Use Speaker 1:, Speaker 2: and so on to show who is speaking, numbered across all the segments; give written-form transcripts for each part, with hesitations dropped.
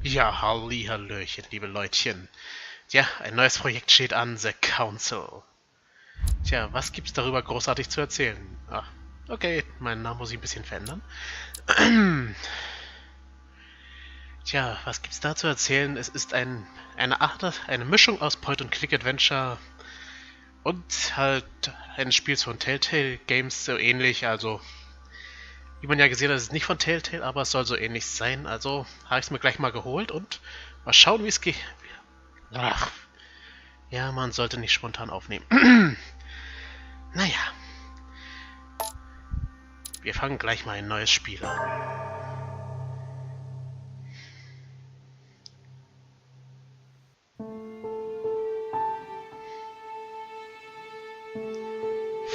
Speaker 1: Ja, Hallihallöchen, liebe Leutchen. Ja, ein neues Projekt steht an, The Council. Tja, was gibt's darüber großartig zu erzählen? Ah, okay, meinen Namen muss ich ein bisschen verändern. Tja, was gibt's da zu erzählen? Es ist eine Mischung aus Point-and-Click-Adventure und halt ein Spiel von Telltale Games, so ähnlich, also wie man ja gesehen hat, ist es nicht von Telltale, aber es soll so ähnlich sein. Also habe ich es mir gleich mal geholt und mal schauen, wie es geht. Ach, ja, man sollte nicht spontan aufnehmen. Naja, wir fangen gleich mal ein neues Spiel an.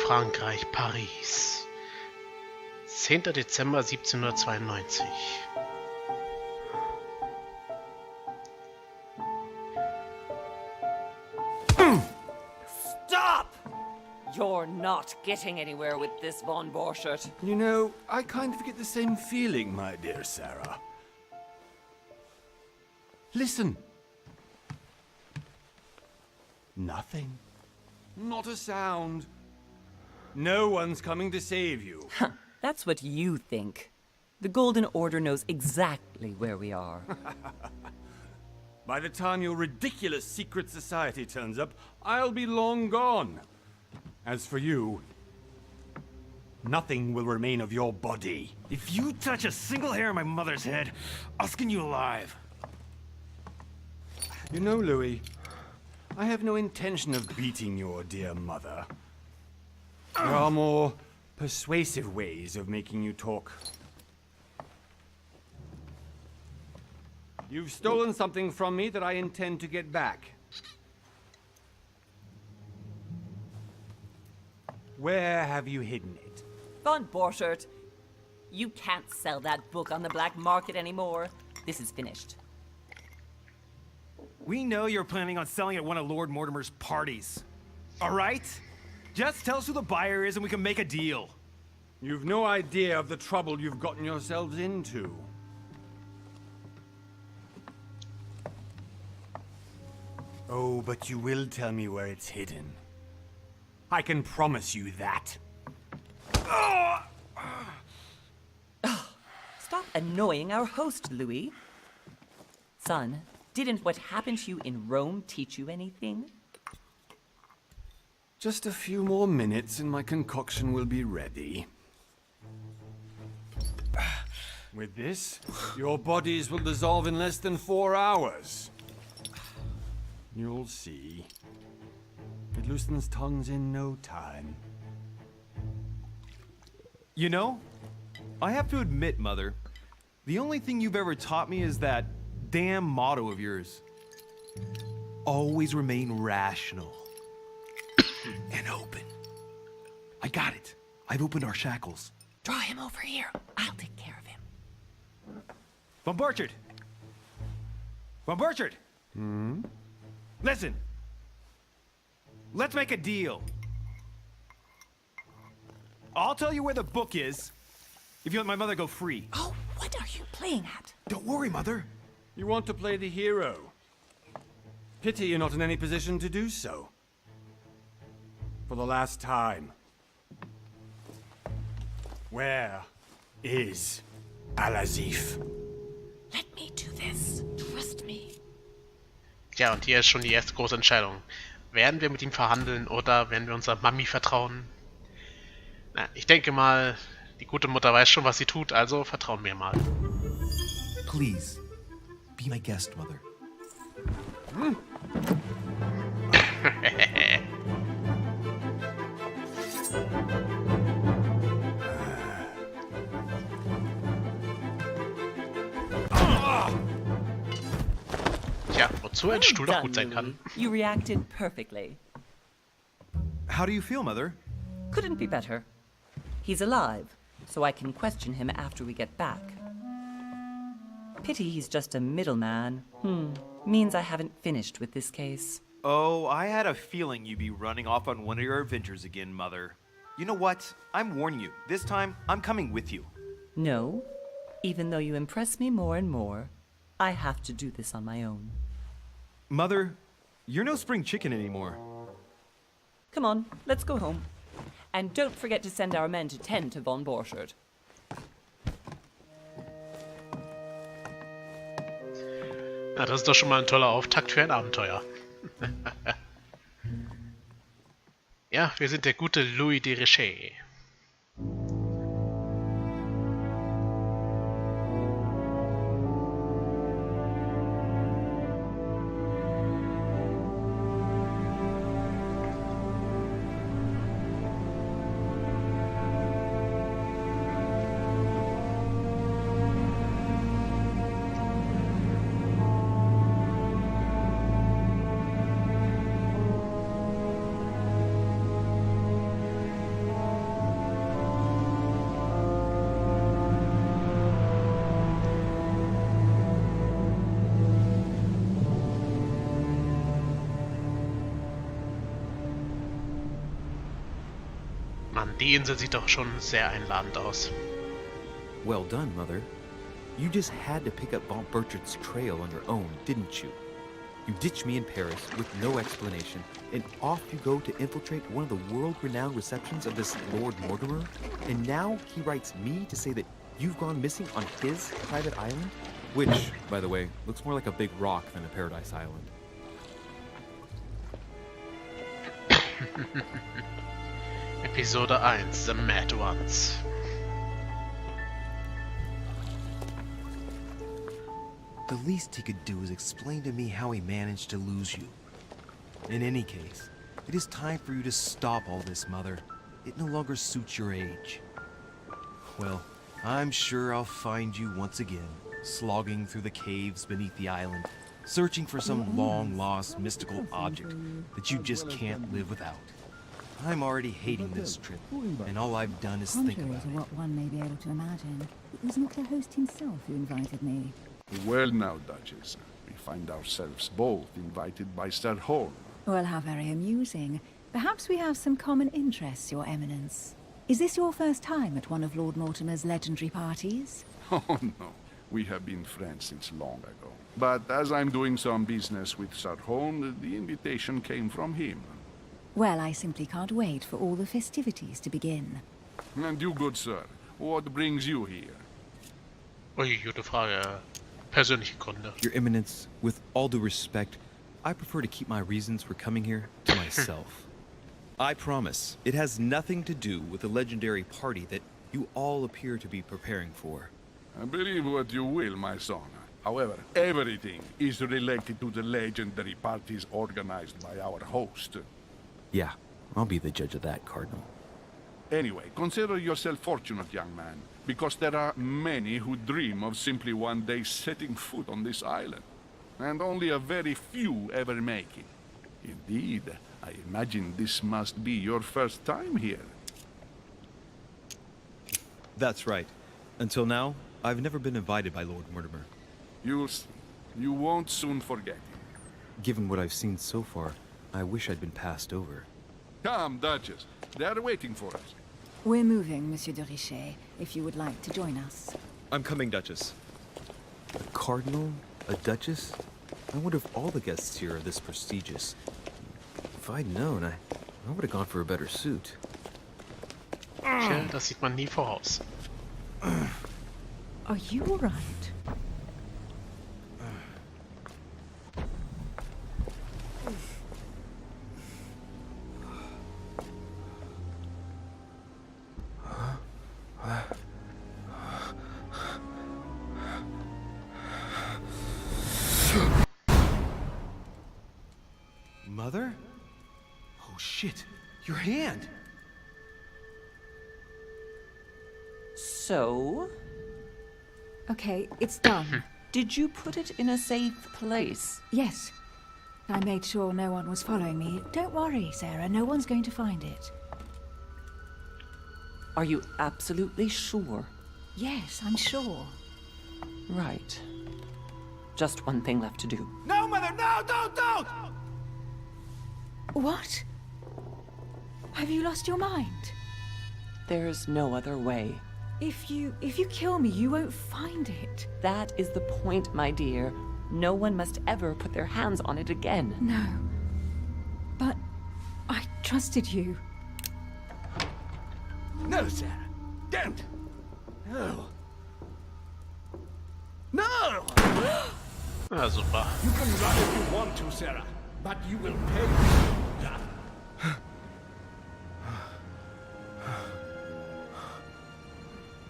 Speaker 1: Frankreich, Paris. 10. Dezember 1792.
Speaker 2: Stop! You're not getting anywhere with this, von Borchert.
Speaker 3: You know, I kind of get the same feeling, my dear Sarah. Listen. Nothing. Not a sound. No one's coming to save you.
Speaker 2: That's what you think. The Golden Order knows exactly where we are.
Speaker 3: By the time your ridiculous secret society turns up, I'll be long gone. As for you, nothing will remain of your body.
Speaker 4: If you touch a single hair on my mother's head, I'll skin you alive.
Speaker 3: You know, Louis, I have no intention of beating your dear mother. There are more persuasive ways of making you talk. You've stolen something from me that I intend to get back. Where have you hidden it?
Speaker 2: Von Borchert, you can't sell that book on the black market anymore. This is finished.
Speaker 4: We know you're planning on selling at one of Lord Mortimer's parties. All right? Just tell us who the buyer is and we can make a deal.
Speaker 3: You've no idea of the trouble you've gotten yourselves into. Oh, but you will tell me where it's hidden. I can promise you that.
Speaker 2: Stop annoying our host, Louis. Son, didn't what happened to you in Rome teach you anything?
Speaker 3: Just a few more minutes and my concoction will be ready. With this, your bodies will dissolve in less than 4 hours. You'll see. It loosens tongues in no time.
Speaker 4: You know, I have to admit, Mother, the only thing you've ever taught me is that damn motto of yours. Always remain rational. And open. I got it. I've opened our shackles.
Speaker 2: Draw him over here. I'll take care of him.
Speaker 4: Von Borchert! Von Borchert! Listen. Let's make a deal. I'll tell you where the book is if you let my mother go free.
Speaker 2: Oh, what are you playing at?
Speaker 4: Don't worry, Mother.
Speaker 3: You want to play the hero. Pity you're not in any position to do so. For the last time. Where is Al-Azif?
Speaker 2: Let me do this. Trust me.
Speaker 1: Ja, und hier ist schon die erste große Entscheidung. Werden wir mit ihm verhandeln oder werden wir unserer Mami vertrauen? Na, ich denke mal, die gute Mutter weiß schon, was sie tut, also vertrauen wir mal.
Speaker 5: Please, be my guest, Mother.
Speaker 1: Tja, wozu ein Stuhl doch gut sein kann.
Speaker 2: You reacted perfectly.
Speaker 4: How do you feel, Mother?
Speaker 2: Couldn't be better. He's alive, so I can question him after we get back. Pity he's just a middleman. Means I haven't finished with this case.
Speaker 6: Oh, I had a feeling you'd be running off on one of your adventures again, Mother. You know what? I'm warning you. This time, I'm coming with you.
Speaker 2: No, even though you impress me more and more, I have to do this on my own.
Speaker 4: Mother, you're no spring chicken anymore.
Speaker 2: Come on, let's go home. And don't forget to send our men to tend to von Borchert.
Speaker 1: Na, das ist doch schon mal ein toller Auftakt für ein Abenteuer. Ja, wir sind der gute Louis de Richet. Mann, die Insel sieht doch schon sehr einladend aus.
Speaker 5: Well done, Mother. You just had to pick up von Burchert's trail on your own, didn't you? You ditched me in Paris with no explanation, and off you go to infiltrate one of the world-renowned receptions of this Lord Mortimer? And now he writes me to say that you've gone missing on his private island?
Speaker 4: Which, by the way, looks more like a big rock than a paradise island.
Speaker 1: Episode 1, The Mad Ones.
Speaker 5: The least he could do is explain to me how he managed to lose you.
Speaker 4: In any case, it is time for you to stop all this, Mother. It no longer suits your age. Well, I'm sure I'll find you once again, slogging through the caves beneath the island, searching for some long-lost mystical object that you just can't live without. I'm already hating this trip, and all I've done is think
Speaker 7: Contrary
Speaker 4: about
Speaker 7: to
Speaker 4: it.
Speaker 7: what one may be able to imagine, it was not the host himself who invited me.
Speaker 8: Well now, Duchess, we find ourselves both invited by Sir Horn.
Speaker 7: Well, how very amusing. Perhaps we have some common interests, Your Eminence. Is this your first time at one of Lord Mortimer's legendary parties?
Speaker 8: Oh no, we have been friends since long ago. But as I'm doing some business with Sir Horn, the invitation came from him.
Speaker 7: Well, I simply can't wait for all the festivities to begin.
Speaker 8: And you, good sir, what brings you here?
Speaker 1: Ui, gute Frage. Persönliche Gründe.
Speaker 5: Your Eminence, with all due respect, I prefer to keep my reasons for coming here to myself. I promise, it has nothing to do with the legendary party that you all appear to be preparing for.
Speaker 8: Believe what you will, my son. However, everything is related to the legendary parties organized by our host.
Speaker 5: Yeah, I'll be the judge of that, Cardinal.
Speaker 8: Anyway, consider yourself fortunate, young man, because there are many who dream of simply one day setting foot on this island, and only a very few ever make it. Indeed, I imagine this must be your first time here.
Speaker 5: That's right. Until now, I've never been invited by Lord Mortimer.
Speaker 8: You'll see. You won't soon forget it.
Speaker 5: Given what I've seen so far, I wish I'd been passed over.
Speaker 8: Come, Duchess. They are waiting for us.
Speaker 7: We're moving, Monsieur de Richet, if you would like to join us.
Speaker 4: I'm coming, Duchess.
Speaker 5: A cardinal? A duchess? I wonder if all the guests here are this prestigious. If I'd known, I would have gone for a better suit.
Speaker 1: Tja, das sieht man nie voraus.
Speaker 7: Are you all right?
Speaker 4: Mother? Oh shit, your hand!
Speaker 2: So,
Speaker 7: Okay, it's done.
Speaker 2: did you put it in a safe place?
Speaker 7: Yes. I made sure no one was following me. Don't worry, Sarah, no one's going to find it.
Speaker 2: Are you absolutely sure?
Speaker 7: Yes, I'm sure.
Speaker 2: Right. Just one thing left to do.
Speaker 4: No, Mother, no, don't!
Speaker 7: What? Have you lost your mind?
Speaker 2: There's no other way.
Speaker 7: If you kill me, you won't find it.
Speaker 2: That is the point, my dear. No one must ever put their hands on it again.
Speaker 7: No. But I trusted you.
Speaker 8: No, Sarah. Don't. No. No!
Speaker 1: Na super.
Speaker 8: You can run if you want to, Sarah, but you will pay.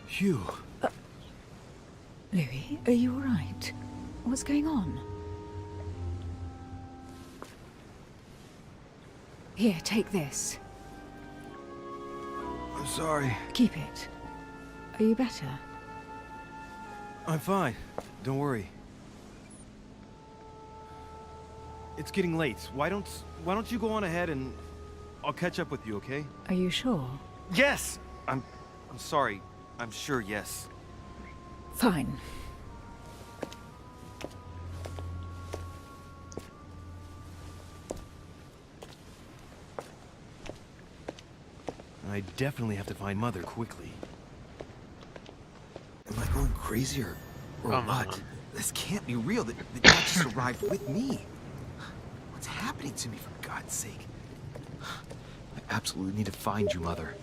Speaker 4: Phew.
Speaker 7: Louis, are you all right? What's going on? Here, take this.
Speaker 4: I'm sorry.
Speaker 7: Keep it. Are you better?
Speaker 4: I'm fine. Don't worry. It's getting late. Why don't you go on ahead and I'll catch up with you, okay?
Speaker 7: Are you sure?
Speaker 4: Yes. I'm sorry. I'm sure, yes.
Speaker 7: Fine.
Speaker 4: I definitely have to find Mother quickly. Am I going crazy or
Speaker 1: Come
Speaker 5: what?
Speaker 1: on.
Speaker 5: This can't be real. The dad just arrived with me. What's happening to me, for God's sake? I absolutely need to find you, Mother.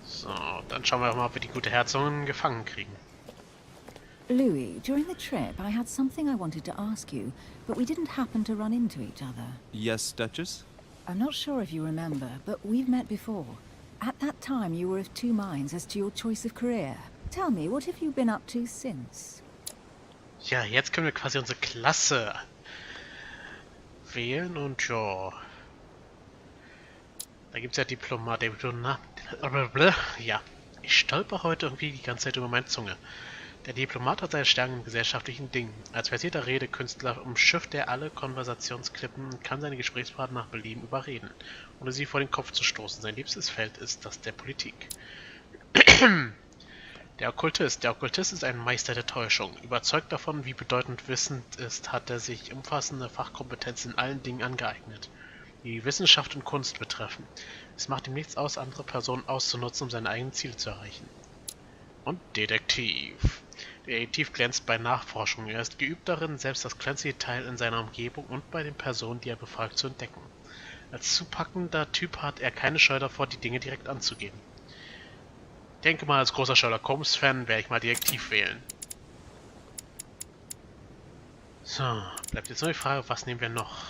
Speaker 1: So, dann schauen wir mal, ob wir die gute Herzogin gefangen kriegen.
Speaker 7: Louis, during the trip, I had something I wanted to ask you, but we didn't happen to run into each other.
Speaker 4: Yes, Duchess?
Speaker 7: I'm not sure if you remember, but we've met before. At that time, you were of two minds as to your choice of career. Tell me, what have you been up to since?
Speaker 1: Ja, jetzt können wir quasi unsere Klasse wählen und ja. Da gibt es ja Diplomat. Ja, ich stolper heute irgendwie die ganze Zeit über meine Zunge. Der Diplomat hat seine Stärken in gesellschaftlichen Dingen. Als versierter Redekünstler umschifft er alle Konversationsklippen und kann seine Gesprächspartner nach Belieben überreden, ohne sie vor den Kopf zu stoßen. Sein liebstes Feld ist das der Politik. Der Okkultist. Der Okkultist ist ein Meister der Täuschung. Überzeugt davon, wie bedeutend Wissend ist, hat er sich umfassende Fachkompetenz in allen Dingen angeeignet, die Wissenschaft und Kunst betreffen. Es macht ihm nichts aus, andere Personen auszunutzen, um seine eigenen Ziele zu erreichen. Und Detektiv. Der Detektiv glänzt bei Nachforschungen. Er ist geübt darin, selbst das kleinste Detail in seiner Umgebung und bei den Personen, die er befragt, zu entdecken. Als zupackender Typ hat er keine Scheu davor, die Dinge direkt anzugehen. Ich denke mal, als großer Sherlock Holmes-Fan werde ich mal Detektiv wählen. So, bleibt jetzt nur die Frage, was nehmen wir noch?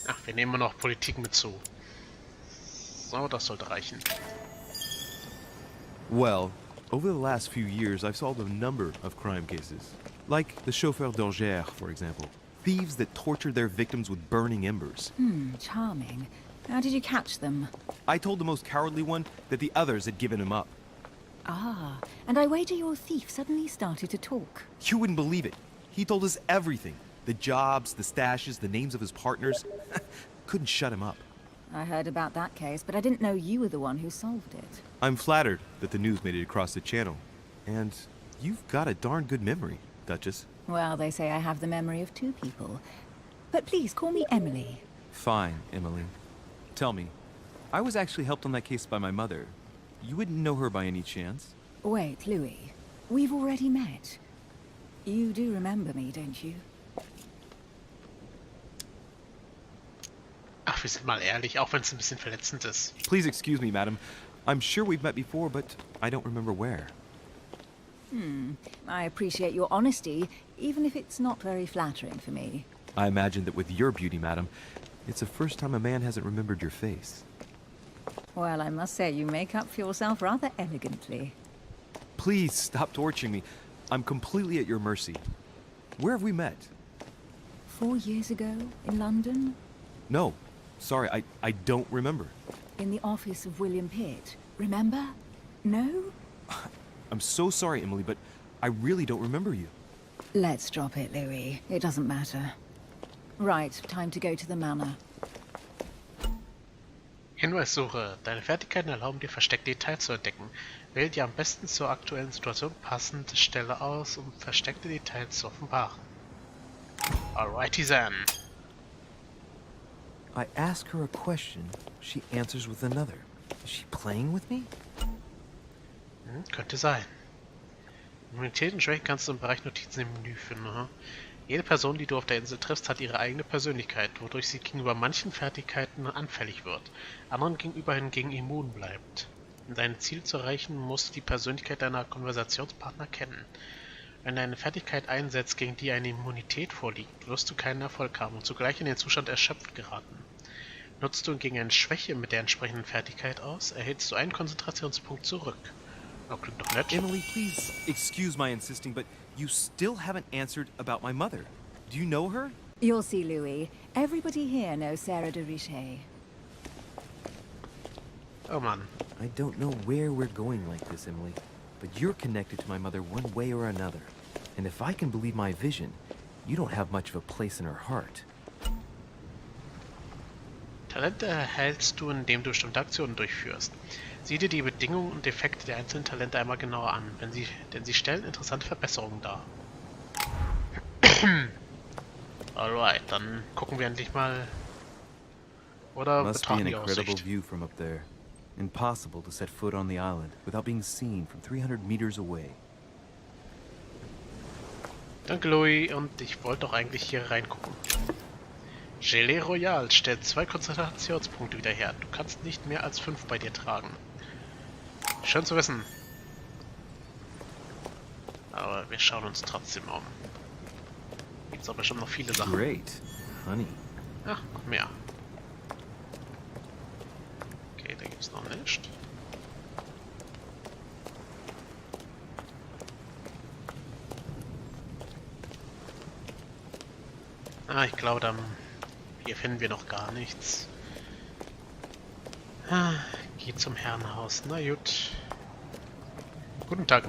Speaker 1: Ach, wir nehmen noch Politik mit zu. So, das sollte reichen.
Speaker 4: Well, over the last few years, I've solved a number of crime cases. Like the chauffeur d'Angers, for example. Thieves that tortured their victims with burning embers.
Speaker 7: Charming. How did you catch them?
Speaker 4: I told the most cowardly one that the others had given him up.
Speaker 7: Ah, and I wager your thief suddenly started to talk.
Speaker 4: You wouldn't believe it. He told us everything. The jobs, the stashes, the names of his partners. Couldn't shut him up.
Speaker 7: I heard about that case, but I didn't know you were the one who solved it.
Speaker 4: I'm flattered that the news made it across the channel. And you've got a darn good memory, Duchess.
Speaker 7: Well, they say I have the memory of two people. But please, call me Emily.
Speaker 4: Fine, Emily. Tell me, I was actually helped on that case by my mother. You wouldn't know her by any chance?
Speaker 7: Wait, Louis. We've already met. You do remember me, don't you?
Speaker 1: Ach, wir sind mal ehrlich, auch wenn es ein bisschen verletzend ist.
Speaker 4: Please excuse me, madam. I'm sure we've met before, but I don't remember where.
Speaker 7: I appreciate your honesty, even if it's not very flattering for me.
Speaker 4: I imagine that with your beauty, madam, it's the first time a man hasn't remembered your face.
Speaker 7: Well, I must say you make up for yourself rather elegantly.
Speaker 4: Please stop torturing me. I'm completely at your mercy. Where have we met?
Speaker 7: 4 years ago, in London,
Speaker 4: No. Sorry, I don't remember.
Speaker 7: in the office of William Pitt. Remember? No?
Speaker 4: I'm so sorry, Emily, but I really don't remember you.
Speaker 7: Let's drop it, Louis. It doesn't matter. Right, time to go to the manor.
Speaker 1: Hinweissuche. Deine Fertigkeiten erlauben dir, versteckte Details zu entdecken. Wähle die am besten zur aktuellen Situation passende Stelle aus, um versteckte Details zu offenbaren. Alrighty then.
Speaker 5: I ask her a question, she answers with another. Is she playing with me?
Speaker 1: Könnte sein. Immunität und Schwäche kannst du im Bereich Notizen im Menü finden. Aha. Jede Person, die du auf der Insel triffst, hat ihre eigene Persönlichkeit, wodurch sie gegenüber manchen Fertigkeiten anfällig wird, anderen gegenüber hingegen immun bleibt. Um deine Ziele zu erreichen, musst du die Persönlichkeit deiner Konversationspartner kennen. Wenn deine Fertigkeit einsetzt, gegen die eine Immunität vorliegt, wirst du keinen Erfolg haben und zugleich in den Zustand erschöpft geraten. Nutzt du hingegen eine Schwäche mit der entsprechenden Fertigkeit aus, erhältst du einen Konzentrationspunkt zurück. Oh, klingt doch nett.
Speaker 4: Emily, please excuse my insisting, but you still haven't answered about my mother. Do you know her?
Speaker 7: You'll see, Louis. Everybody here knows Sarah de Richet.
Speaker 1: Oh Mann.
Speaker 5: I don't know where we're going like this, Emily, but you're connected to my mother one way or another. And if I can believe my vision, you don't have much of a place in her heart.
Speaker 1: Talente erhältst du, indem du bestimmte Aktionen durchführst. Sieh dir die Bedingungen und Effekte der einzelnen Talente einmal genauer an, denn sie stellen interessante Verbesserungen dar. Alright, dann gucken wir endlich mal. Oder
Speaker 5: Must be an
Speaker 1: betrachten die
Speaker 5: incredible
Speaker 1: Aussicht.
Speaker 5: view from up there. Impossible to set foot on the island without being seen from 300 meters away.
Speaker 1: Danke, Louis, und ich wollte doch eigentlich hier reingucken. Gelee Royal stellt 2 Konzentrationspunkte wieder her. Du kannst nicht mehr als 5 bei dir tragen. Schön zu wissen. Aber wir schauen uns trotzdem um. Gibt's aber schon noch viele Sachen.
Speaker 5: Great. Honey.
Speaker 1: Ach, noch mehr. Okay, da gibt's noch nicht. Ah, ich glaube, dann hier finden wir noch gar nichts. Ah, geht zum Herrenhaus. Na gut. Guten Tag.